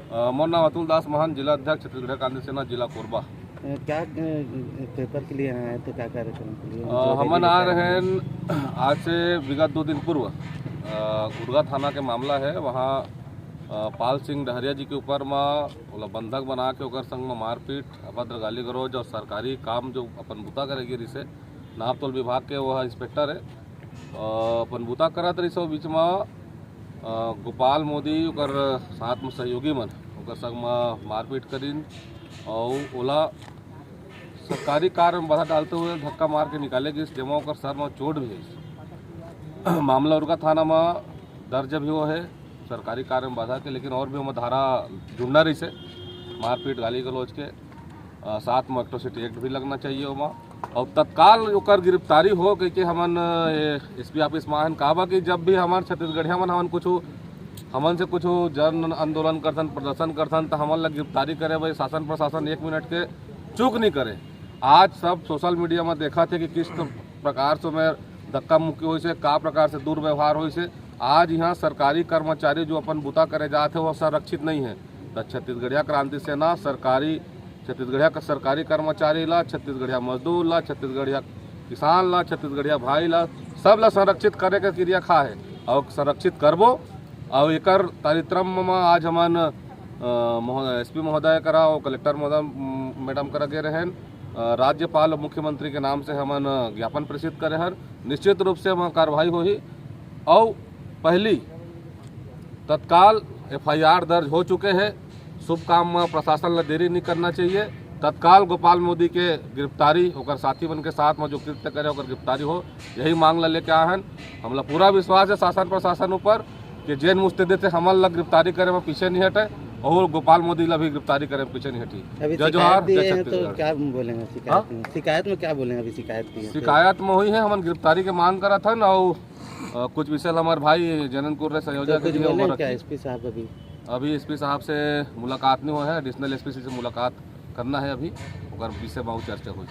मोर नाम अतुल दास महान, जिला अध्यक्ष छत्तीसगढ़ क्रांति सेना जिला कोरबा। क्या पेपर के लिए आए थे, क्या कार्यक्रम के लिए? हमन आ रहे हैं आज से विगत 2 दिन पूर्व उरगा थाना के मामला है। वहाँ पाल सिंह डहरिया जी के ऊपर में बंधक बना के ओकर संग में मारपीट, अभद्र गाली गलौज और सरकारी काम जो अपन बुता करेगी रिसे नाप तोल विभाग के वह इंस्पेक्टर है अपन बुता करत रही सो बीच में गोपाल मोदी ओकर साथ में सहयोगी मन ओकर संग में मारपीट करीन और ओला सरकारी कार्य में बाधा डालते हुए धक्का मार के निकाले गई, जेमा ओकर सर में चोट भी है। मामला उरगा थाना में दर्ज भी हुआ है सरकारी कार्य में बाधा के, लेकिन और भी धारा जुड़ना रही से मारपीट गाली गलौज के साथ में एट्रोसिटी एक्ट भी लगना चाहिए वहाँ और तत्काल ओकर गिरफ्तारी हो कि हमन एसपी ऑफिस में कहा कि जब भी हमारे छत्तीसगढ़िया मन हमन से कुछ जन आंदोलन करथन, प्रदर्शन करथन तो हमन ला गिरफ्तारी करे भाई शासन प्रशासन 1 मिनट के चूक नहीं करे। आज सब सोशल मीडिया में देखा थे कि किस प्रकार से मैं धक्का मुक्की हुई से, का प्रकार से दुर्व्यवहार हुई से। आज यहाँ सरकारी कर्मचारी जो अपन बुता करे जाते वो संरक्षित नहीं है। तो छत्तीसगढ़िया क्रांति सेना छत्तीसगढ़िया का सरकारी कर्मचारी ला, छत्तीसगढ़िया मजदूर ला, छत्तीसगढ़िया किसान ला, छत्तीसगढ़िया भाई ला, सब ला संरक्षित करे के क्रिया खा है और संरक्षित करबो। और एकर कार्यक्रम में आज हमन एसपी महोदय करा और कलेक्टर महोदय मैडम करा गे रहे राज्यपाल और मुख्यमंत्री के नाम से हमन ज्ञापन प्रेषित करे हर। निश्चित रूप से वहाँ कार्रवाई होगी और पहली तत्काल FIR दर्ज हो चुके हैं। शुभ काम में प्रशासन ला देरी नहीं करना चाहिए। तत्काल गोपाल मोदी के गिरफ्तारी होकर साथी बन के साथ में जो कृत्य करे होकर गिरफ्तारी हो, यही मांग ला लेके आए हैं। हमला पूरा विश्वास है शासन प्रशासन ऊपर कि जेन मुस्तैदी से हमन ला गिरफ्तारी करे में पीछे नहीं हटे और गोपाल मोदी ला भी गिरफ्तारी करे में पीछे नहीं हटी। अभी तो क्या बोलेंगे शिकायत में क्या बोलेंगे? अभी शिकायत में हुई है हमन गिरफ्तारी के मांग करा था और कुछ विषय हमारे भाई जननपुर संयोजक एसपी साहब अभी एसपी साहब से मुलाकात नहीं हुआ है। एडिशनल एसपी से मुलाकात करना है अभी, और विषय बहुत चर्चा हुई।